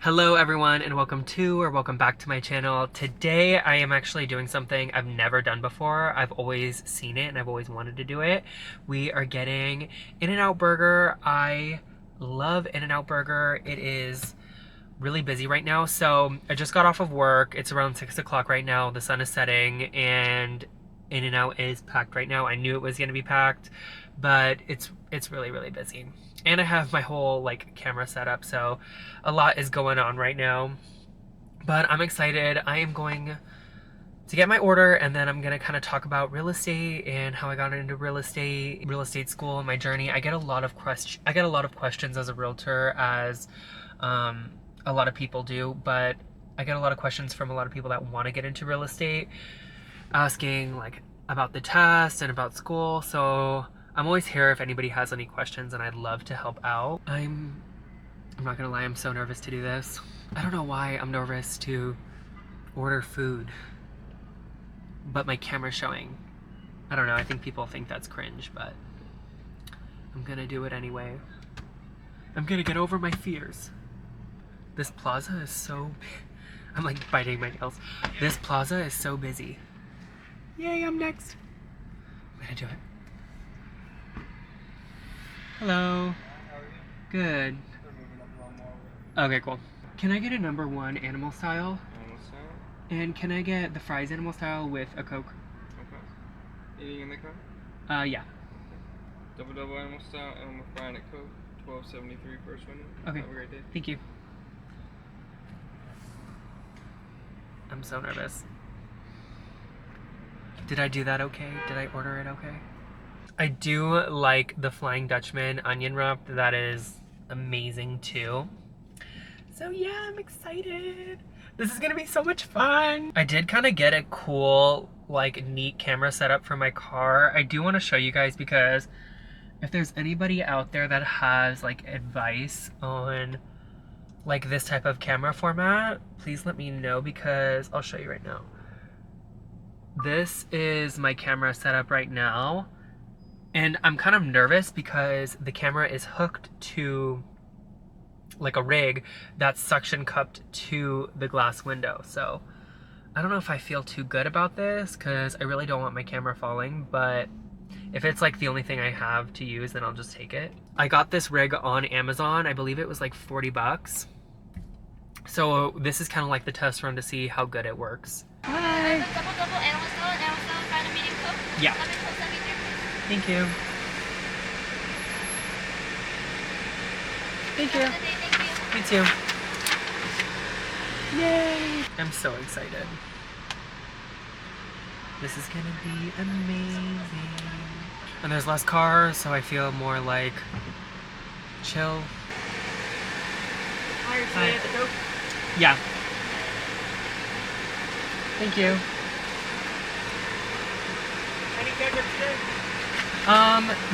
Hello everyone and welcome back to my channel. Today I am actually doing something I've never done before. I've always seen it and I've always wanted to do it. We are getting In-N-Out Burger. I love In-N-Out Burger. It is really busy right now. So I just got off of work. It's around 6 o'clock right now. The sun is setting and In-N-Out is packed right now. I knew it was going to be packed, but it's really busy. And I have my whole camera set up, so a lot is going on right now. But I'm excited. I am going to get my order, and then I'm gonna kind of talk about real estate and how I got into real estate school, and my journey. I get a lot of questions as a realtor, as a lot of people do, but I get a lot of questions from a lot of people that want to get into real estate, asking about the test and about school. So I'm always here if anybody has any questions, and I'd love to help out. I'm not gonna lie, I'm so nervous to do this. I don't know why I'm nervous to order food, but my camera's showing. I don't know, I think people think that's cringe, but I'm gonna do it anyway. I'm gonna get over my fears. This plaza is so... I'm biting my nails. This plaza is so busy. Yay, I'm next. I'm gonna do it. Hello. How are you? Good. We're moving up a lot more. Okay, cool. Can I get a number 1 animal style? Animal style? And can I get the fries animal style with a Coke? Okay. Eating in the car? Yeah. Double animal style, animal fry and a Coke. 1273 first window. Okay. Have a great day. Thank you. I'm so nervous. Did I do that okay? Did I order it okay? I do like the Flying Dutchman onion wrap. That is amazing too. So yeah, I'm excited. This is gonna be so much fun. I did kind of get a cool, neat camera setup for my car. I do want to show you guys, because if there's anybody out there that has advice on this type of camera format, please let me know, because I'll show you right now. This is my camera setup right now. And I'm kind of nervous because the camera is hooked to a rig that's suction cupped to the glass window. So I don't know if I feel too good about this, because I really don't want my camera falling, but if it's the only thing I have to use, then I'll just take it. I got this rig on Amazon. I believe it was 40 bucks. So this is kind of the test run to see how good it works. Hi. Double animal style, fried and medium Coke. Yeah. Lemon Coke 73. Thank you. Thank you. Have a good day, thank you. Me too. Yay! I'm so excited. This is gonna be amazing. And there's less cars, so I feel more chill. Hi. At the Coke. Yeah. Thank you. Any ketchup today?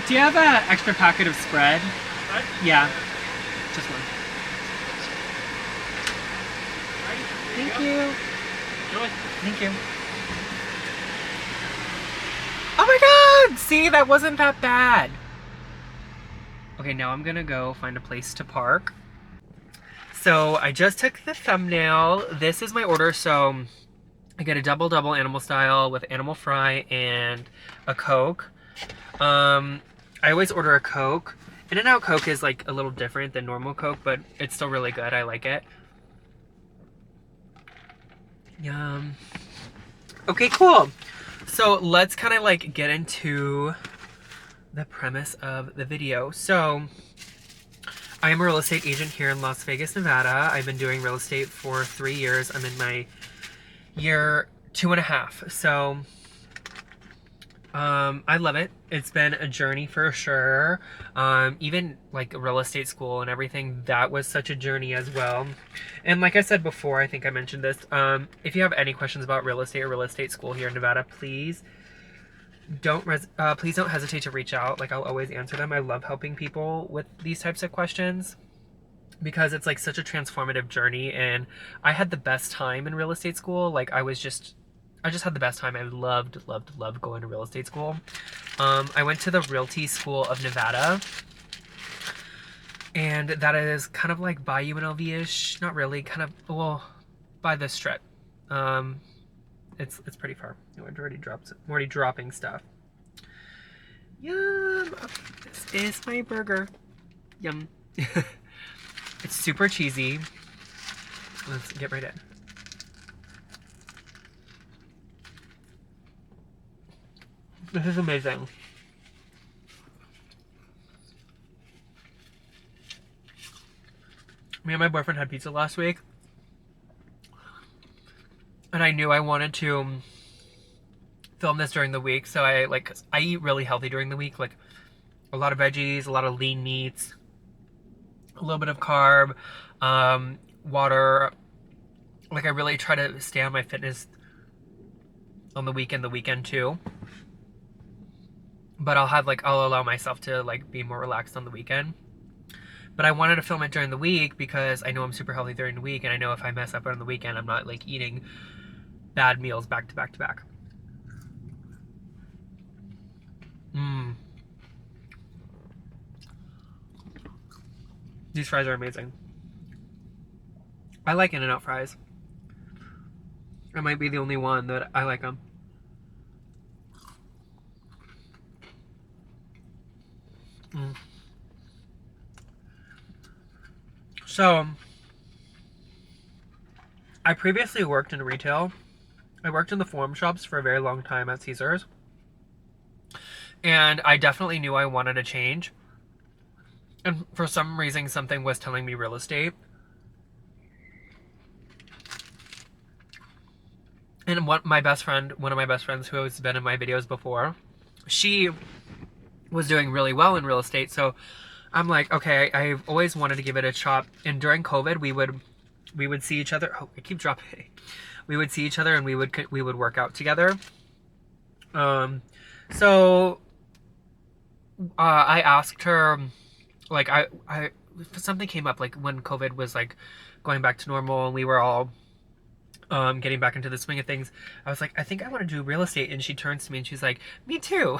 Do you have an extra packet of spread? What? Yeah. Just one. Thank you. Enjoy. Thank you. Oh my god! See, that wasn't that bad. Okay, now I'm gonna go find a place to park. So I just took the thumbnail. This is my order. So I get a double animal style with animal fry and a Coke. I always order a Coke. In-N-Out Coke is a little different than normal Coke, but it's still really good. I like it. Yum. Okay, cool. So let's kind of get into the premise of the video. So I am a real estate agent here in Las Vegas, Nevada. I've been doing real estate for 3 years. I'm in my year 2.5. So I love it. It's been a journey for sure. Even real estate school and everything, that was such a journey as well. And like I said before, I think I mentioned this, if you have any questions about real estate or real estate school here in Nevada, please don't hesitate to reach out. I'll always answer them. I love helping people with these types of questions, because it's such a transformative journey, and I had the best time in real estate school. I just had the best time. I loved going to real estate school. I went to the Realty School of Nevada, And that is kind of like by UNLV-ish. Not really, kind of, well, by the strip. It's pretty far. I'm already dropping stuff. Yum! This is my burger. Yum. It's super cheesy. Let's get right in. This is amazing. Me and my boyfriend had pizza last week. And I knew I wanted to film this during the week. So I eat really healthy during the week. Like a lot of veggies, a lot of lean meats, a little bit of carb, water. Like I really try to stay on my fitness on the weekend too. But I'll allow myself to like be more relaxed on the weekend. But I wanted to film it during the week because I know I'm super healthy during the week, and I know if I mess up on the weekend, I'm not like eating bad meals back to back to back. These fries are amazing. I like In-N-Out fries. I might be the only one that I like them. So, I previously worked in retail. I worked in the forum shops for a very long time at Caesars. And I definitely knew I wanted a change. And for some reason, something was telling me real estate. And one of my best friends who has been in my videos before, she was doing really well in real estate. So I'm like, okay, I've always wanted to give it a shot. And during COVID, we would see each other. Oh, I keep dropping. We would see each other and we would work out together. So I asked her, like, something came up, like when COVID was like going back to normal and we were all getting back into the swing of things. I was like, I think I want to do real estate. And she turns to me and she's like, me too.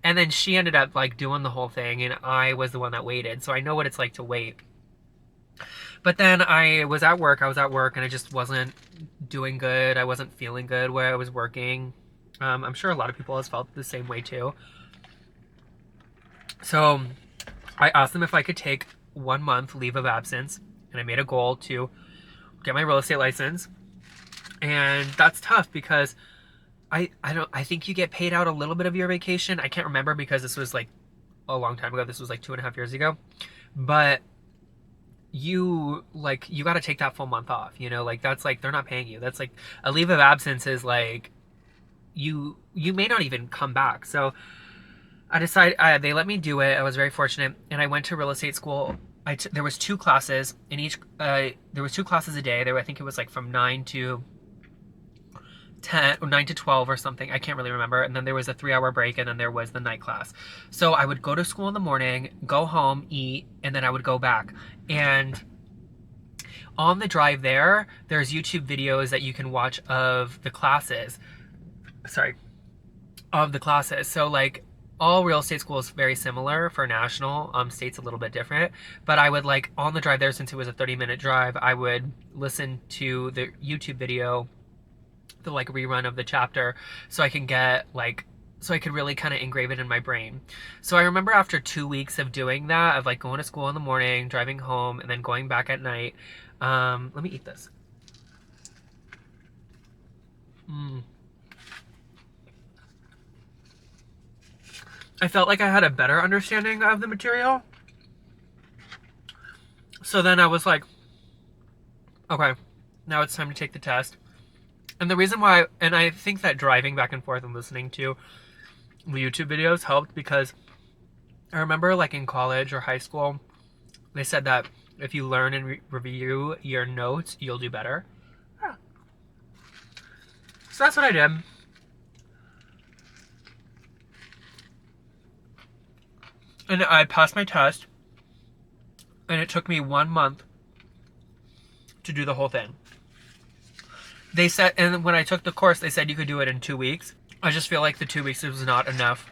And then she ended up like doing the whole thing, and I was the one that waited. So I know what it's like to wait. But then I was at work, and I just wasn't doing good. I wasn't feeling good where I was working. I'm sure a lot of people have felt the same way too. So I asked them if I could take 1 month leave of absence, and I made a goal to get my real estate license. And that's tough because I think you get paid out a little bit of your vacation. I can't remember because this was like a long time ago. This was like 2.5 years ago. But you got to take that full month off, you know, like that's like, they're not paying you. That's like a leave of absence is like, you may not even come back. So I decided, they let me do it. I was very fortunate. And I went to real estate school. There was 2 classes in each, there was 2 classes a day. I think it was like from 9 to 10 or 9 to 12 or something. I can't really remember. And then there was a 3-hour break, and then there was the night class. So I would go to school in the morning, go home, eat, and then I would go back. And on the drive there's YouTube videos that you can watch of the classes. So like all real estate school is very similar for national. State's a little bit different. But I would like on the drive there, since it was a 30-minute drive, I would listen to the YouTube video, the like rerun of the chapter, so I can get like, so I could really kind of engrave it in my brain. So I remember after 2 weeks of doing that, of like going to school in the morning, driving home, and then going back at night. Let me eat this. I felt like I had a better understanding of the material. So then I was like, okay, now it's time to take the test. And the reason why, and I think that driving back and forth and listening to the YouTube videos helped, because I remember like in college or high school, they said that if you learn and review your notes, you'll do better. Yeah. So that's what I did. And I passed my test, and it took me 1 month to do the whole thing. They said, and when I took the course, they said you could do it in 2 weeks. I just feel like the 2 weeks was not enough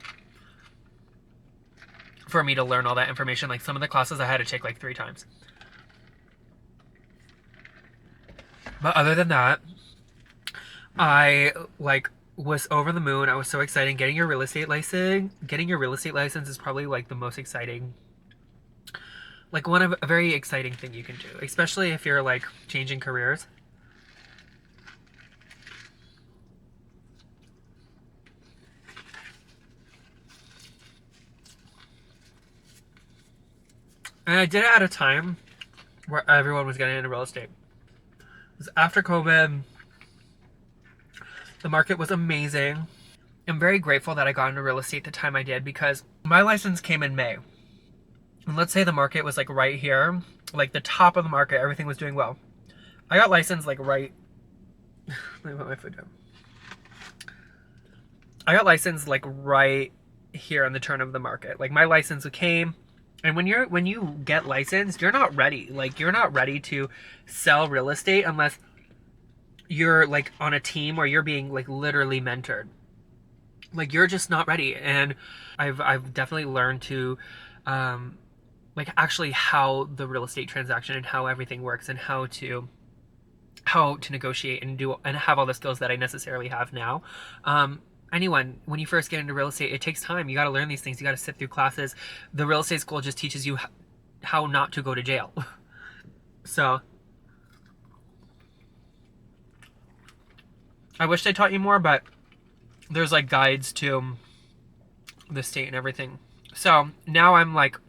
for me to learn all that information. Like some of the classes I had to take like 3 times. But other than that, I like was over the moon. I was so excited. Getting your real estate license is probably like the most exciting, like one of a very exciting thing you can do, especially if you're like changing careers. And I did it at a time where everyone was getting into real estate. It was after COVID. The market was amazing. I'm very grateful that I got into real estate the time I did, because my license came in May. And let's say the market was like right here, like the top of the market, everything was doing well. I got licensed like right, let me put my foot down. I got licensed like right here on the turn of the market. Like my license came, and when you get licensed, you're not ready. Like you're not ready to sell real estate unless you're like on a team or you're being like literally mentored. Like you're just not ready. And I've definitely learned to like actually how the real estate transaction and how everything works and how to negotiate and do and have all the skills that I necessarily have now. Anyone, when you first get into real estate, it takes time. You got to learn these things. You got to sit through classes. The real estate school just teaches you how not to go to jail. So I wish they taught you more, but there's like guides to the state and everything. So now I'm like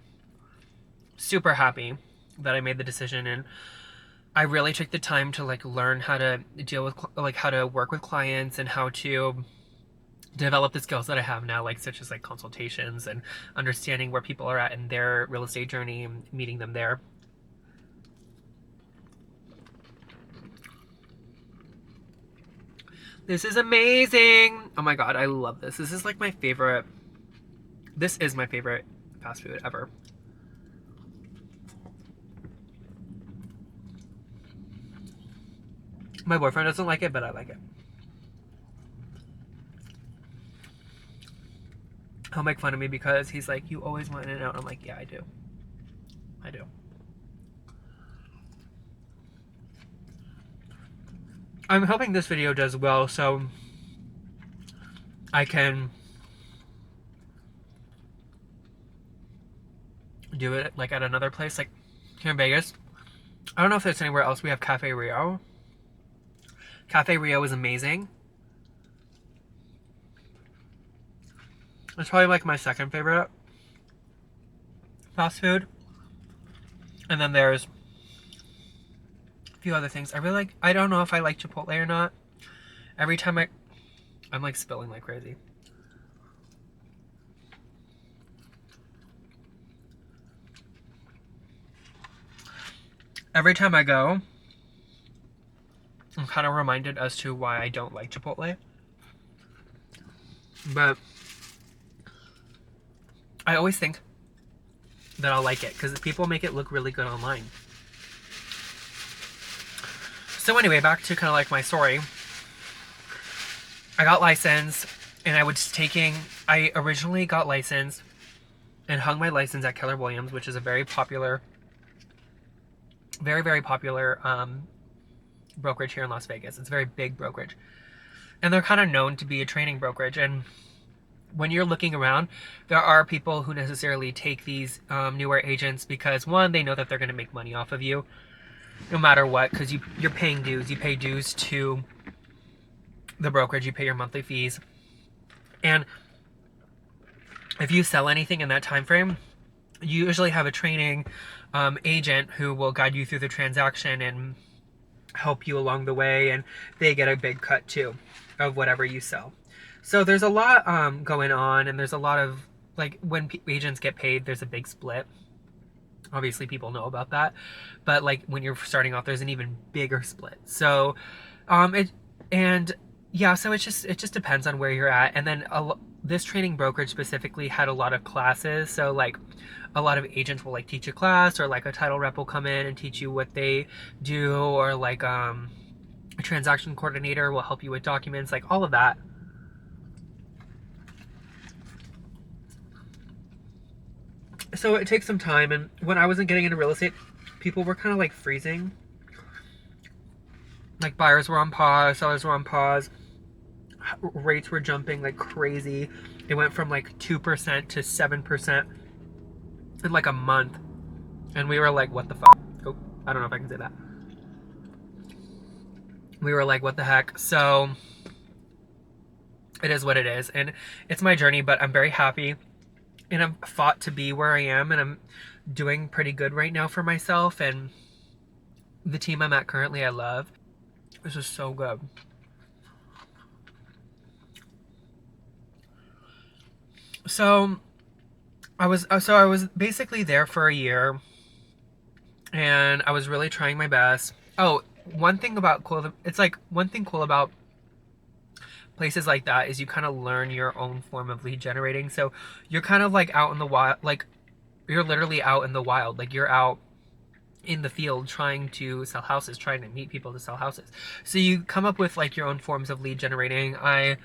super happy that I made the decision, and I really took the time to like learn how to deal with like how to work with clients and how to develop the skills that I have now, like such as like consultations and understanding where people are at in their real estate journey and meeting them there. This is amazing. Oh my god, I love this. This is like my favorite. This is my favorite fast food ever. My boyfriend doesn't like it, but I like it. He'll make fun of me because he's like, you always want In-N-Out. I'm like, yeah, I do. I do. I'm hoping this video does well so I can do it like at another place, like here in Vegas. I don't know if there's anywhere else. We have Cafe Rio. Cafe Rio is amazing. It's probably like my second favorite fast food. And then there's a few other things. I really like, I don't know if I like Chipotle or not. Every time I'm like spilling like crazy. Every time I go, I'm kind of reminded as to why I don't like Chipotle. But I always think that I'll like it because people make it look really good online. So anyway, back to kind of like my story. I got licensed and I originally got licensed and hung my license at Keller Williams, which is a very popular, very popular brokerage here in Las Vegas. It's a very big brokerage. And they're kind of known to be a training brokerage. And when you're looking around, there are people who necessarily take these newer agents because, one, they know that they're going to make money off of you no matter what, because you're paying dues. You pay dues to the brokerage. You pay your monthly fees. And if you sell anything in that time frame, you usually have a training agent who will guide you through the transaction and help you along the way, and they get a big cut too of whatever you sell. So there's a lot going on, and there's a lot of, like, when agents get paid, there's a big split. Obviously, people know about that. But, like, when you're starting off, there's an even bigger split. So, so it just depends on where you're at. And then this training brokerage specifically had a lot of classes. So, like, a lot of agents will, like, teach a class, or, like, a title rep will come in and teach you what they do, or, like, a transaction coordinator will help you with documents, like, all of that. So it takes some time, and when I wasn't getting into real estate, people were kind of like freezing. Like buyers were on pause, sellers were on pause, rates were jumping like crazy. It went from like 2% to 7% in like a month, and we were like, what the fuck? Oh, I don't know if I can say that. We were like, what the heck? So it is what it is, and it's my journey, but I'm very happy, and I've fought to be where I am, and I'm doing pretty good right now for myself, and the team I'm at currently I love. This is so good. So I was basically there for a year, and I was really trying my best. Oh, one thing cool about places like that is you kind of learn your own form of lead generating. So you're kind of like out in the wild, like you're literally out in the wild, like you're out in the field trying to sell houses, trying to meet people to sell houses. So you come up with like your own forms of lead generating. I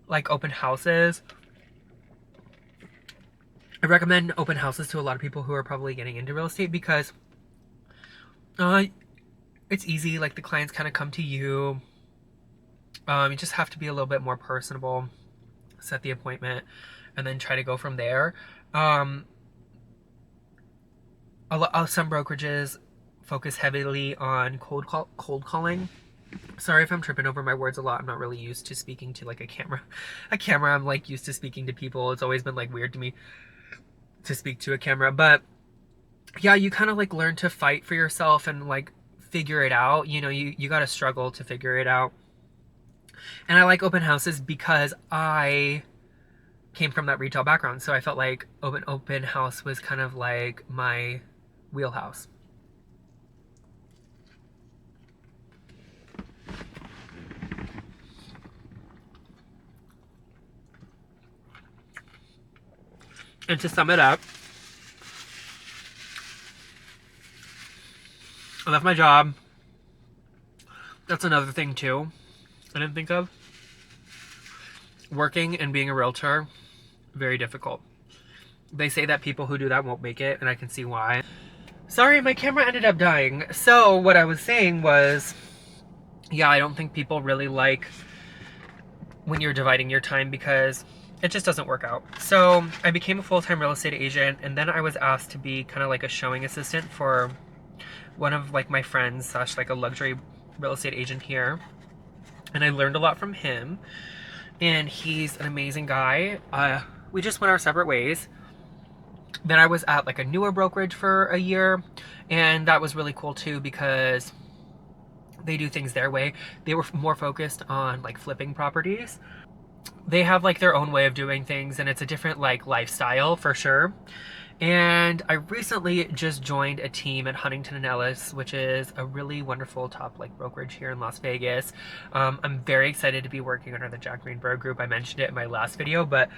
like open houses. I recommend open houses to a lot of people who are probably getting into real estate because it's easy. Like the clients kind of come to you. You just have to be a little bit more personable, set the appointment, and then try to go from there. Some brokerages focus heavily on cold calling. Sorry if I'm tripping over my words a lot. I'm not really used to speaking to like a camera. I'm like used to speaking to people. It's always been like weird to me to speak to a camera. But yeah, you kind of like learn to fight for yourself and like figure it out. You know, you got to struggle to figure it out. And I like open houses because I came from that retail background. So I felt like open house was kind of like my wheelhouse. And to sum it up, I left my job. That's another thing too I didn't think of. Working and being a realtor, very difficult. They say that people who do that won't make it, and I can see why. Sorry, my camera ended up dying. So what I was saying was, yeah, I don't think people really like when you're dividing your time because it just doesn't work out. So I became a full-time real estate agent, and then I was asked to be kind of like a showing assistant for one of like my friends / like a luxury real estate agent here. And I learned a lot from him, and he's an amazing guy. We just went our separate ways. Then I was at like a newer brokerage for a year, and that was really cool too because they do things their way. They were more focused on like flipping properties. They have like their own way of doing things, and it's a different like lifestyle for sure. And I recently just joined a team at Huntington & Ellis, which is a really wonderful top like brokerage here in Las Vegas. I'm very excited to be working under the Jack Greenberg group. I mentioned it in my last video, but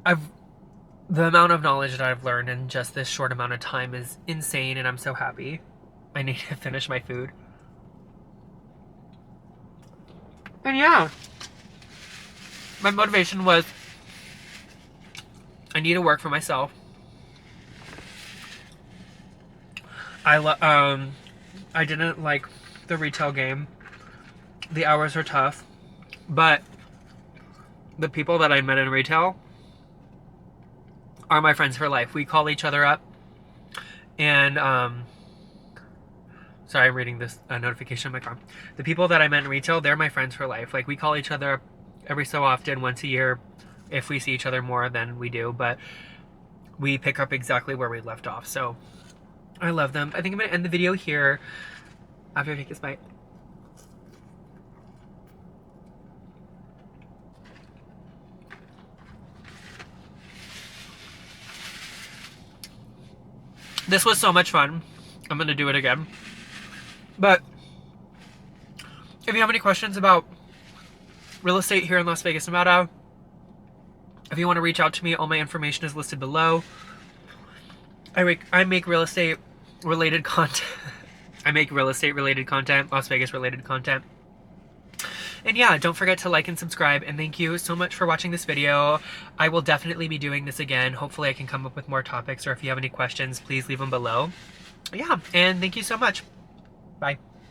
the amount of knowledge that I've learned in just this short amount of time is insane, and I'm so happy. I need to finish my food. And yeah, my motivation was I need to work for myself. I didn't like the retail game. The hours are tough, but the people that I met in retail are my friends for life. We call each other up, and sorry, I'm reading this notification on my phone. The people that I met in retail, they're my friends for life. Like we call each other up every so often, once a year, if we see each other more than we do, but we pick up exactly where we left off. So I love them. I think I'm gonna end the video here after I take this bite. This was so much fun. I'm gonna do it again. But if you have any questions about real estate here in Las Vegas, Nevada, if you want to reach out to me, all my information is listed below. I make real estate related content. I make real estate related content, Las Vegas related content. And yeah, don't forget to like and subscribe, and thank you so much for watching this video. I will definitely be doing this again. Hopefully I can come up with more topics, or if you have any questions, please leave them below. Yeah, and thank you so much. Bye.